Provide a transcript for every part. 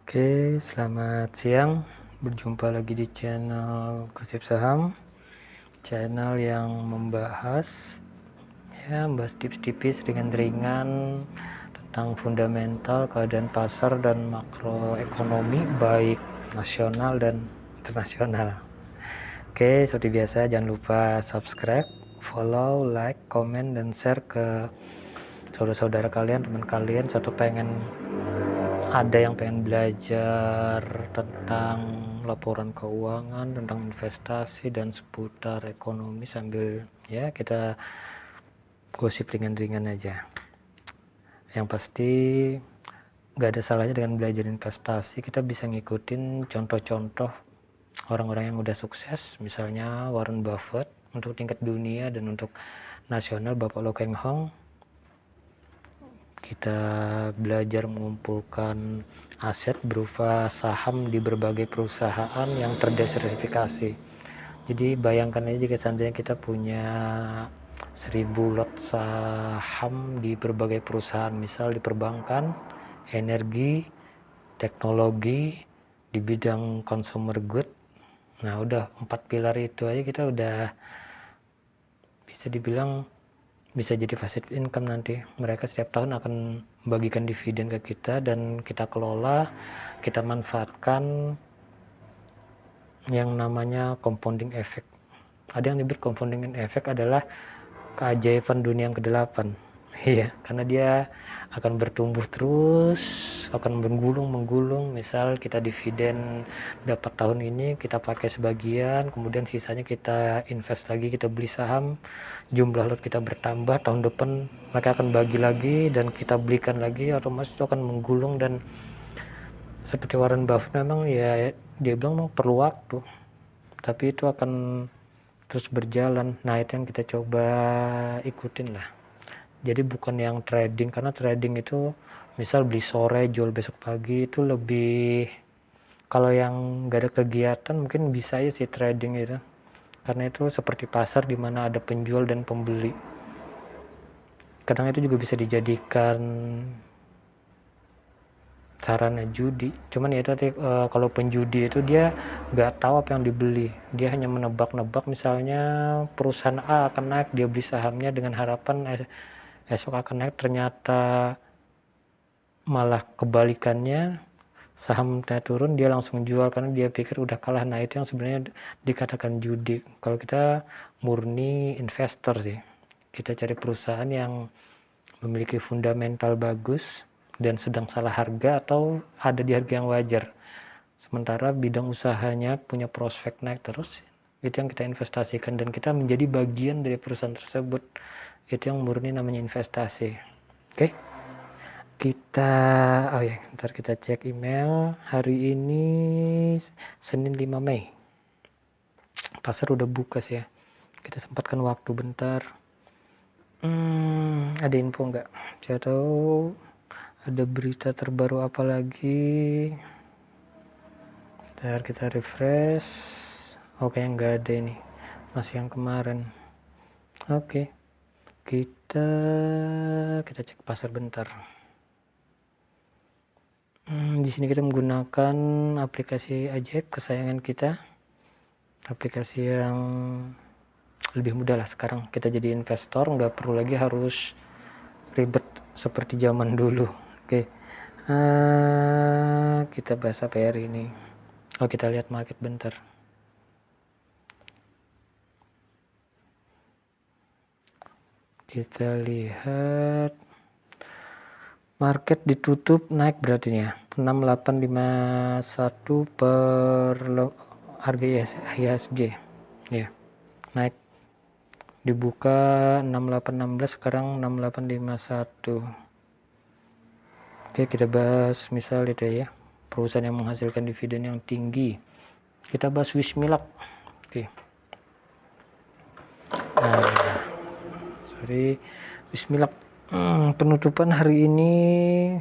Oke, selamat siang. Berjumpa lagi di channel Gosip Saham, channel yang membahas tips tipis ringan-ringan tentang fundamental keadaan pasar dan makroekonomi baik nasional dan internasional. Oke, seperti biasa jangan lupa subscribe, follow, like, komen, dan share ke saudara-saudara kalian, teman kalian, ada yang pengen belajar tentang laporan keuangan, tentang investasi dan seputar ekonomi sambil ya kita gosip ringan-ringan aja. Yang pasti gak ada salahnya dengan belajar investasi, kita bisa ngikutin contoh-contoh orang-orang yang udah sukses, misalnya Warren Buffett untuk tingkat dunia dan untuk nasional Bapak Lo Keng Hong. Kita belajar mengumpulkan aset berupa saham di berbagai perusahaan yang terdiversifikasi. Jadi bayangkan aja jika seandainya kita punya 1000 lot saham di berbagai perusahaan, misal di perbankan, energi, teknologi, di bidang consumer good. Nah udah 4 pilar itu aja kita udah bisa dibilang bisa jadi passive income. Nanti mereka setiap tahun akan membagikan dividen ke kita dan kita kelola, kita manfaatkan yang namanya compounding effect. Ada yang disebut compounding effect adalah keajaiban dunia yang ke-8. Iya, karena dia akan bertumbuh terus, akan menggulung. Misal kita dividen dapat tahun ini, kita pakai sebagian, kemudian sisanya kita invest lagi, kita beli saham, jumlah lot kita bertambah, tahun depan mereka akan bagi lagi dan kita belikan lagi, otomatis itu akan menggulung. Dan seperti Warren Buffett memang ya dia bilang memang perlu waktu, tapi itu akan terus berjalan. Nah itu yang kita coba ikutin lah. Jadi bukan yang trading, karena trading itu misal beli sore jual besok pagi itu lebih, kalau yang gak ada kegiatan mungkin bisa aja sih trading itu, karena itu seperti pasar di mana ada penjual dan pembeli. Kadang itu juga bisa dijadikan sarana judi, cuman ya itu kalau penjudi itu dia nggak tahu apa yang dibeli, dia hanya menebak-nebak. Misalnya perusahaan A akan naik, dia beli sahamnya dengan harapan esok akan naik, ternyata malah kebalikannya, sahamnya turun dia langsung jual karena dia pikir udah kalah. Nah itu yang sebenarnya dikatakan judi. Kalau kita murni investor sih, kita cari perusahaan yang memiliki fundamental bagus dan sedang salah harga atau ada di harga yang wajar, sementara bidang usahanya punya prospek naik terus, itu yang kita investasikan dan kita menjadi bagian dari perusahaan tersebut. Itu yang murni namanya investasi. Oke, ntar kita cek email. Hari ini Senin 5 Mei, pasar udah buka sih ya, kita sempatkan waktu bentar. Ada info nggak? Saya tahu ada berita terbaru apa lagi. Ntar kita refresh. Oke, nggak ada ini, masih yang kemarin. Oke, kita cek pasar bentar. Di sini kita menggunakan aplikasi ajaib kesayangan kita, aplikasi yang lebih mudah lah sekarang. Kita jadi investor nggak perlu lagi harus ribet seperti zaman dulu. Oke, kita bahas apa hari ini? Kita lihat market bentar. Kita lihat market ditutup naik berarti ya, 6851 per harga IHSG ya, naik, dibuka 6816, sekarang 6851. Oke, kita bahas misal itu ya, perusahaan yang menghasilkan dividen yang tinggi. Kita bahas Wismilak. Oke. Nah, Wismilak penutupan hari ini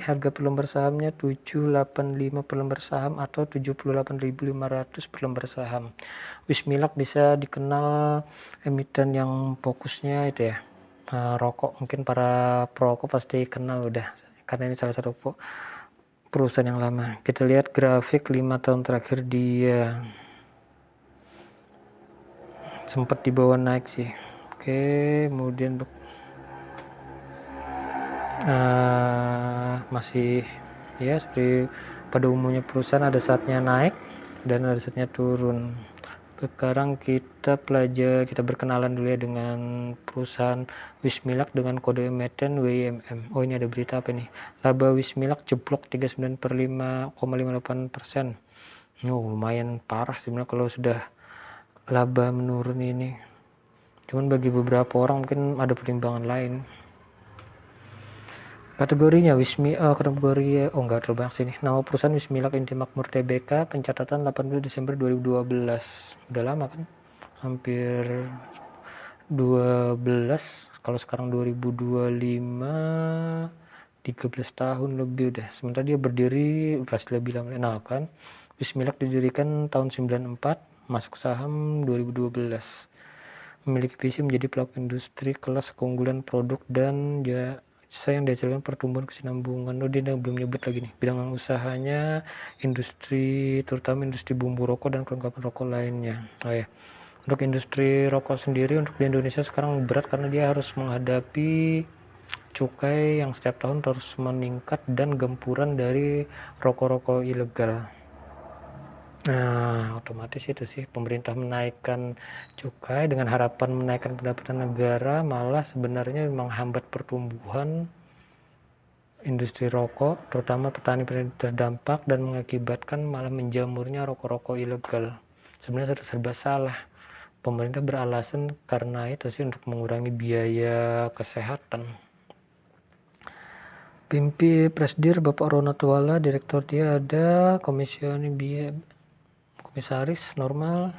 harga per lembar sahamnya 785 per lembar saham atau 78.500 per lembar saham. Wismilak bisa dikenal emiten yang fokusnya itu ya, rokok. Mungkin para perokok pasti kenal udah, karena ini salah satu perusahaan yang lama. Kita lihat grafik 5 tahun terakhir, dia sempat di bawah naik sih. Oke, kemudian masih ya seperti pada umumnya perusahaan ada saatnya naik dan ada saatnya turun. Sekarang kita berkenalan dulu ya dengan perusahaan Wismilak dengan kode emiten WIMM. Oh, ini ada berita apa nih? Laba Wismilak jeblok 39 per 5,58%. Lumayan parah sebenarnya kalau sudah laba menurun ini. Cuman bagi beberapa orang mungkin ada pertimbangan lain. Kategorinya enggak terlalu banyak sini. Nama perusahaan Wismilak Inti Makmur Tbk, pencatatan 18 Desember 2012. Udah lama kan? Hampir 12. Kalau sekarang 2025, 13 tahun lebih udah. Sementara dia berdiri pasti lebih lama. Nah kan, Wismilak didirikan tahun 94, masuk saham 2012. Memiliki visi menjadi pelaku industri kelas keunggulan produk dan yang dihasilkan pertumbuhan kesinambungan. Dia belum nyebut lagi nih bidang usahanya, industri, terutama industri bumbu rokok dan kelengkapan rokok lainnya. Untuk industri rokok sendiri untuk di Indonesia sekarang berat karena dia harus menghadapi cukai yang setiap tahun terus meningkat dan gempuran dari rokok-rokok ilegal. Nah, otomatis itu sih pemerintah menaikkan cukai dengan harapan menaikkan pendapatan negara, malah sebenarnya menghambat pertumbuhan industri rokok, terutama petani terdampak dan mengakibatkan malah menjamurnya rokok-rokok ilegal. Sebenarnya serba salah. Pemerintah beralasan karena itu sih untuk mengurangi biaya kesehatan. Pimpi Presdir Bapak Ronald Wala, direktur dia ada, komisaris normal.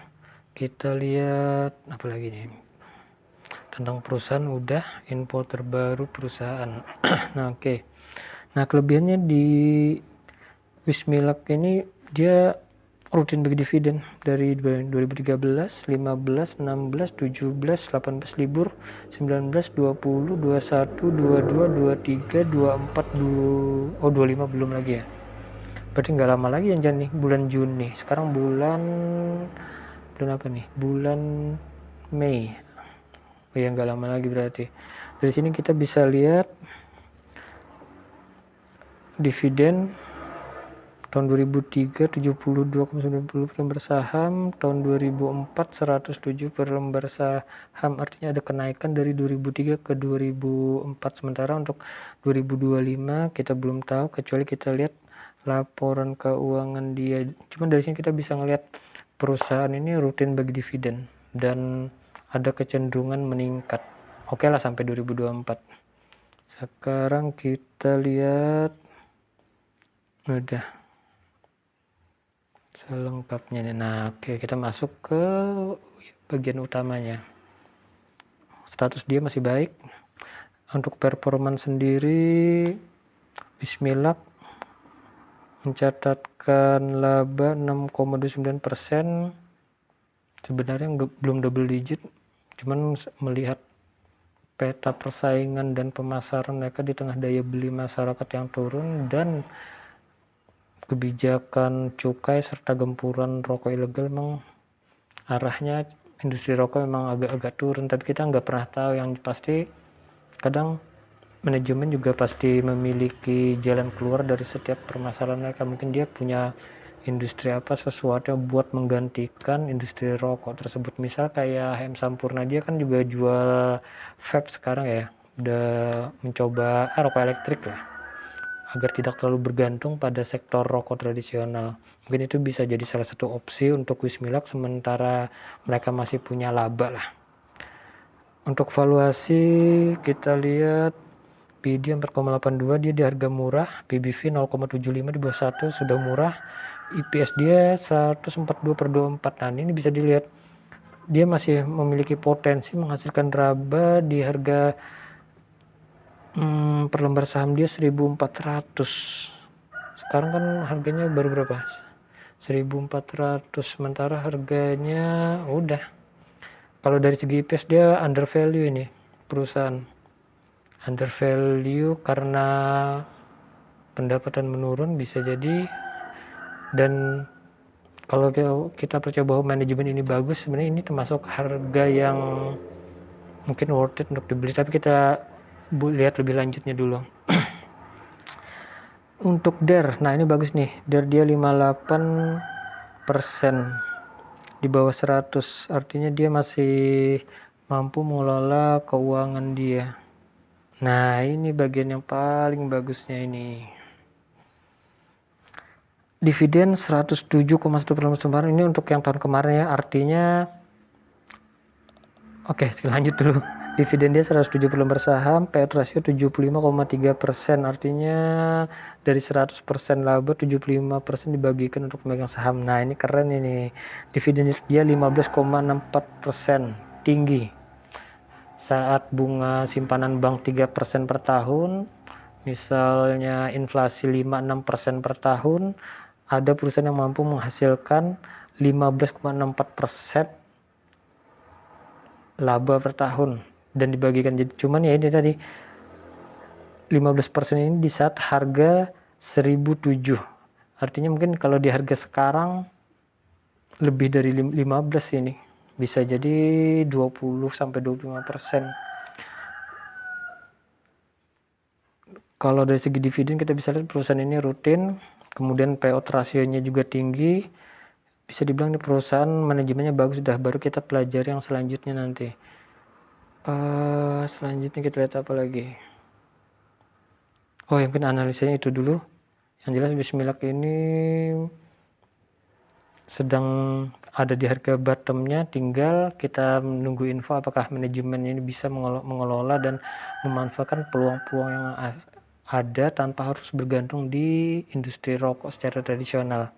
Kita lihat apa lagi nih tentang perusahaan, udah info terbaru perusahaan. Nah kelebihannya di Wismilak ini dia rutin bagi dividen dari 2013, 15, 16, 17, 18 libur, 19, 20, 21, 22, 23, 24, 25 belum lagi ya. Berarti nggak lama lagi yang nih, bulan Juni. Sekarang bulan apa nih? Bulan Mei. Ya nggak lama lagi berarti. Dari sini kita bisa lihat dividen tahun 2003 72,90 per lembar saham, tahun 2004 107 per lembar saham. Artinya ada kenaikan dari 2003 ke 2004. Sementara untuk 2025 kita belum tahu kecuali kita lihat laporan keuangan dia. Cuma dari sini kita bisa ngelihat perusahaan ini rutin bagi dividen dan ada kecenderungan meningkat. Oke lah sampai 2024. Sekarang kita lihat udah selengkapnya nih. Nah, kita masuk ke bagian utamanya. Status dia masih baik. Untuk performan sendiri, Wismilak mencatatkan laba 6,29%. Sebenarnya belum double digit, cuman melihat peta persaingan dan pemasaran mereka di tengah daya beli masyarakat yang turun dan kebijakan cukai serta gempuran rokok ilegal, memang arahnya industri rokok memang agak-agak turun. Tapi kita nggak pernah tahu, yang pasti kadang manajemen juga pasti memiliki jalan keluar dari setiap permasalahan mereka. Mungkin dia punya industri sesuatu buat menggantikan industri rokok tersebut. Misal kayak HM Sampurna, dia kan juga jual vape sekarang ya, udah mencoba rokok elektrik lah agar tidak terlalu bergantung pada sektor rokok tradisional. Mungkin itu bisa jadi salah satu opsi untuk Wismilak sementara mereka masih punya laba lah. Untuk valuasi kita lihat PD 4,82, dia di harga murah, PBV 0,75 di bawah 1 sudah murah, EPS dia 142/24. Nah ini bisa dilihat dia masih memiliki potensi menghasilkan laba di harga per lembar saham dia 1.400. Sekarang kan harganya baru berapa? 1.400, sementara harganya udah. Kalau dari segi EPS dia under value ini perusahaan. Under value karena pendapatan menurun bisa jadi. Dan kalau kita percaya bahwa manajemen ini bagus, sebenarnya ini termasuk harga yang mungkin worth it untuk dibeli, tapi kita lihat lebih lanjutnya dulu. Untuk DER, nah ini bagus nih, DER dia 58% di bawah 100, artinya dia masih mampu mengelola keuangan dia. Nah ini bagian yang paling bagusnya ini. Dividen 107,1% ini untuk yang tahun kemarin ya, artinya oke, lanjut dulu. Dividen dia 170 per saham, payout ratio 75,3%, artinya dari 100% laba 75% dibagikan untuk pemegang saham. Nah ini keren ini, dividen dia 15,64%, tinggi. Saat bunga simpanan bank 3% per tahun, misalnya inflasi 5-6% per tahun, ada perusahaan yang mampu menghasilkan 15,64% laba per tahun dan dibagikan. Jadi cuman ya ini tadi 15% ini di saat harga 1.007, artinya mungkin kalau di harga sekarang lebih dari 15 ini, bisa jadi 20-25%. Kalau dari segi dividen kita bisa lihat perusahaan ini rutin, kemudian payout rasionya juga tinggi, bisa dibilang ini perusahaan manajemennya bagus. Udah, baru kita pelajari yang selanjutnya nanti. Selanjutnya kita lihat apa lagi. Oh, yang mungkin analisanya itu dulu. Yang jelas Bismillah ini sedang ada di harga bottomnya, tinggal kita menunggu info apakah manajemen ini bisa mengelola dan memanfaatkan peluang-peluang yang ada tanpa harus bergantung di industri rokok secara tradisional.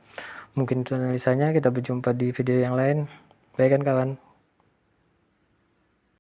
Mungkin itu analisanya, kita berjumpa di video yang lain. Baik kan kawan?